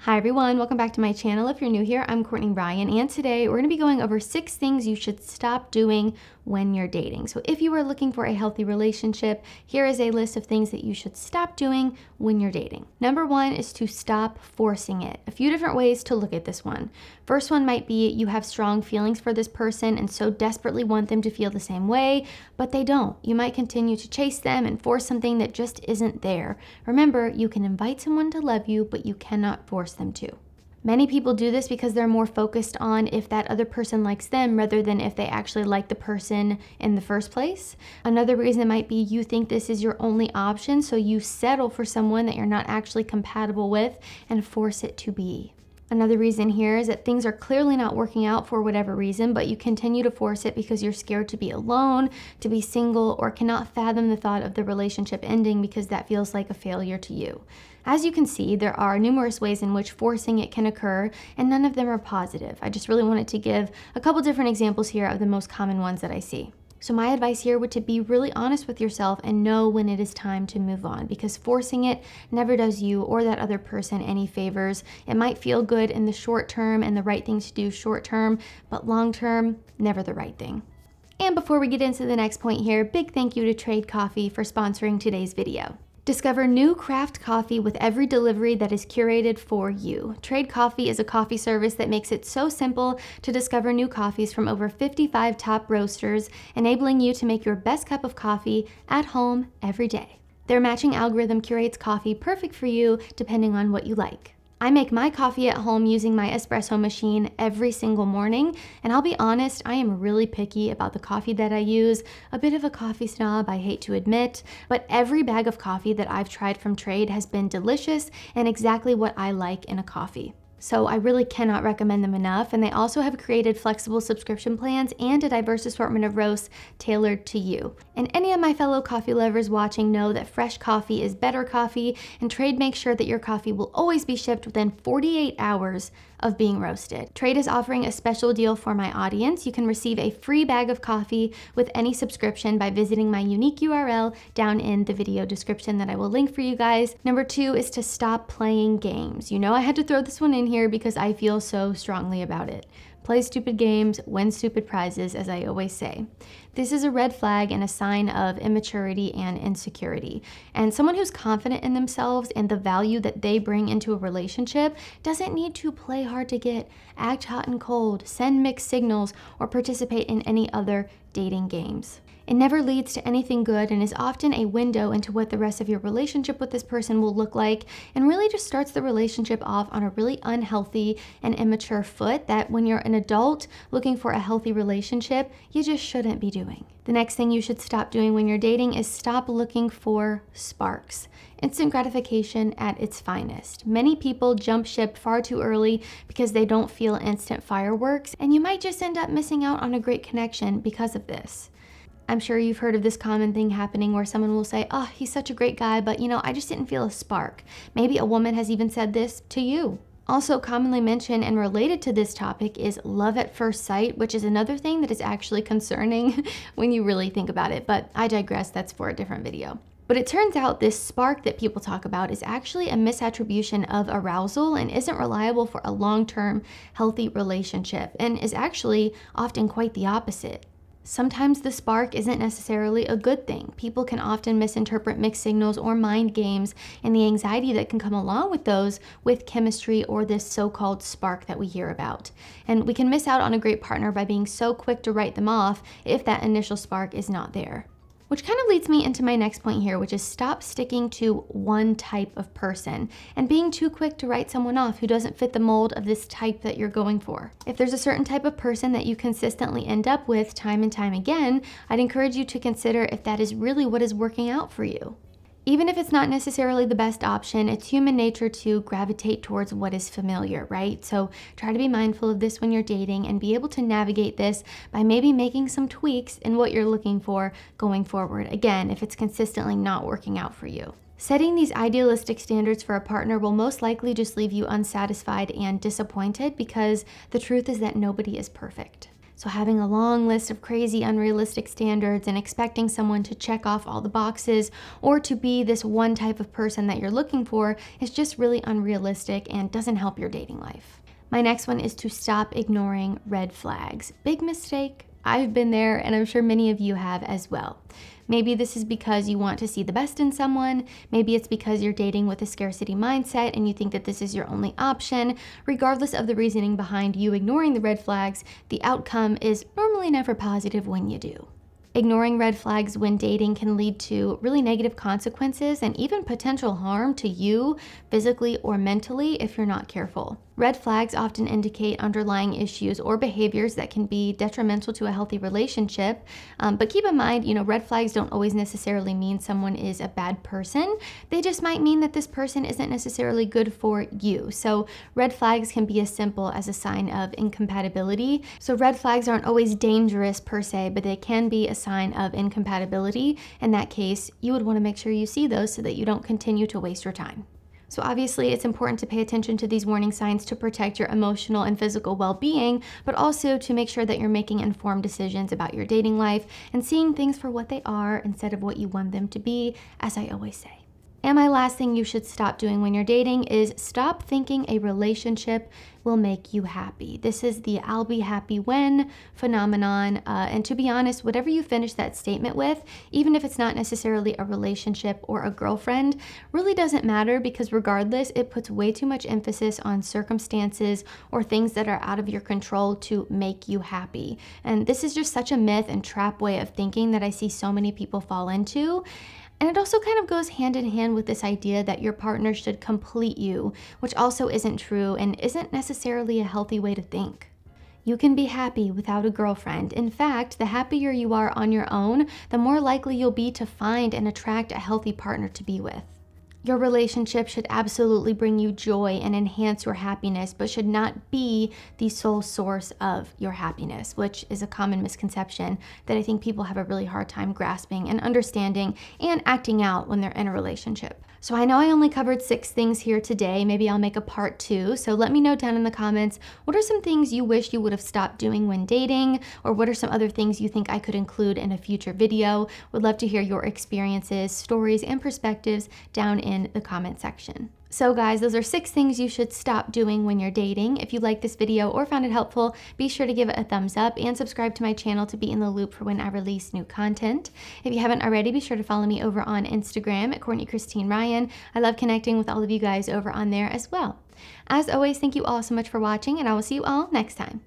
Hi everyone, welcome back to my channel. If you're new here, I'm Courtney Ryan, and today we're going to be going over 6 things you should stop doing when you're dating. So if you are looking for a healthy relationship, here is a list of things that you should stop doing when you're dating. Number 1 is to stop forcing it. A few different ways to look at this one. First one might be you have strong feelings for this person and so desperately want them to feel the same way, but they don't. You might continue to chase them and force something that just isn't there. Remember, you can invite someone to love you, but you cannot force them to. Many people do this because they're more focused on if that other person likes them rather than if they actually like the person in the first place. Another reason might be you think this is your only option, so you settle for someone that you're not actually compatible with and force it to be. Another reason here is that things are clearly not working out for whatever reason, but you continue to force it because you're scared to be alone, to be single, or cannot fathom the thought of the relationship ending because that feels like a failure to you. As you can see, there are numerous ways in which forcing it can occur, and none of them are positive. I just really wanted to give a couple different examples here of the most common ones that I see. So my advice here would to be really honest with yourself and know when it is time to move on, because forcing it never does you or that other person any favors. It might feel good in the short term and the right thing to do short term, but long term, never the right thing. And before we get into the next point here, big thank you to Trade Coffee for sponsoring today's video. Discover new craft coffee with every delivery that is curated for you. Trade Coffee is a coffee service that makes it so simple to discover new coffees from over 55 top roasters, enabling you to make your best cup of coffee at home every day. Their matching algorithm curates coffee perfect for you depending on what you like. I make my coffee at home using my espresso machine every single morning, and I'll be honest, I am really picky about the coffee that I use. A bit of a coffee snob, I hate to admit, but every bag of coffee that I've tried from Trade has been delicious and exactly what I like in a coffee. So I really cannot recommend them enough, and they also have created flexible subscription plans and a diverse assortment of roasts tailored to you. And any of my fellow coffee lovers watching know that fresh coffee is better coffee, and Trade makes sure that your coffee will always be shipped within 48 hours of being roasted. Trade is offering a special deal for my audience. You can receive a free bag of coffee with any subscription by visiting my unique URL down in the video description that I will link for you guys. Number 2 is to stop playing games. You know I had to throw this one in here because I feel so strongly about it. Play stupid games, win stupid prizes, as I always say. This is a red flag and a sign of immaturity and insecurity. And someone who's confident in themselves and the value that they bring into a relationship doesn't need to play hard to get, act hot and cold, send mixed signals, or participate in any other dating games. It never leads to anything good and is often a window into what the rest of your relationship with this person will look like, and really just starts the relationship off on a really unhealthy and immature foot that when you're an adult looking for a healthy relationship, you just shouldn't be doing. The next thing you should stop doing when you're dating is stop looking for sparks. Instant gratification at its finest. Many people jump ship far too early because they don't feel instant fireworks, and you might just end up missing out on a great connection because of this. I'm sure you've heard of this common thing happening where someone will say, oh, he's such a great guy, but I just didn't feel a spark. Maybe a woman has even said this to you. Also commonly mentioned and related to this topic is love at first sight, which is another thing that is actually concerning when you really think about it, but I digress, that's for a different video. But it turns out this spark that people talk about is actually a misattribution of arousal and isn't reliable for a long-term healthy relationship, and is actually often quite the opposite. Sometimes the spark isn't necessarily a good thing. People can often misinterpret mixed signals or mind games and the anxiety that can come along with those with chemistry or this so-called spark that we hear about. And we can miss out on a great partner by being so quick to write them off if that initial spark is not there. Which kind of leads me into my next point here, which is stop sticking to one type of person and being too quick to write someone off who doesn't fit the mold of this type that you're going for. If there's a certain type of person that you consistently end up with time and time again, I'd encourage you to consider if that is really what is working out for you. Even if it's not necessarily the best option, it's human nature to gravitate towards what is familiar, right? So try to be mindful of this when you're dating and be able to navigate this by maybe making some tweaks in what you're looking for going forward. Again, if it's consistently not working out for you. Setting these idealistic standards for a partner will most likely just leave you unsatisfied and disappointed because the truth is that nobody is perfect. So having a long list of crazy, unrealistic standards and expecting someone to check off all the boxes or to be this one type of person that you're looking for is just really unrealistic and doesn't help your dating life. My next one is to stop ignoring red flags. Big mistake. I've been there, and I'm sure many of you have as well. Maybe this is because you want to see the best in someone. Maybe it's because you're dating with a scarcity mindset and you think that this is your only option. Regardless of the reasoning behind you ignoring the red flags, the outcome is normally never positive when you do. Ignoring red flags when dating can lead to really negative consequences and even potential harm to you physically or mentally if you're not careful. Red flags often indicate underlying issues or behaviors that can be detrimental to a healthy relationship. But keep in mind, red flags don't always necessarily mean someone is a bad person. They just might mean that this person isn't necessarily good for you. So red flags can be as simple as a sign of incompatibility. So red flags aren't always dangerous per se, but they can be a sign of incompatibility. In that case, you would want to make sure you see those so that you don't continue to waste your time. So obviously it's important to pay attention to these warning signs to protect your emotional and physical well-being, but also to make sure that you're making informed decisions about your dating life and seeing things for what they are instead of what you want them to be, as I always say. And my last thing you should stop doing when you're dating is stop thinking a relationship will make you happy. This is the I'll be happy when phenomenon. And to be honest, whatever you finish that statement with, even if it's not necessarily a relationship or a girlfriend, really doesn't matter, because regardless, it puts way too much emphasis on circumstances or things that are out of your control to make you happy. And this is just such a myth and trap way of thinking that I see so many people fall into. And it also kind of goes hand in hand with this idea that your partner should complete you, which also isn't true and isn't necessarily a healthy way to think. You can be happy without a girlfriend. In fact, the happier you are on your own, the more likely you'll be to find and attract a healthy partner to be with. Your relationship should absolutely bring you joy and enhance your happiness, but should not be the sole source of your happiness, which is a common misconception that I think people have a really hard time grasping and understanding and acting out when they're in a relationship. So I know I only covered 6 things here today. Maybe I'll make a part 2. So let me know down in the comments, what are some things you wish you would have stopped doing when dating? Or what are some other things you think I could include in a future video? Would love to hear your experiences, stories, and perspectives down in the comment section. So guys, those are 6 things you should stop doing when you're dating. If you liked this video or found it helpful, be sure to give it a thumbs up and subscribe to my channel to be in the loop for when I release new content. If you haven't already, be sure to follow me over on Instagram at Courtney Christine Ryan. I love connecting with all of you guys over on there as well. As always, thank you all so much for watching, and I will see you all next time.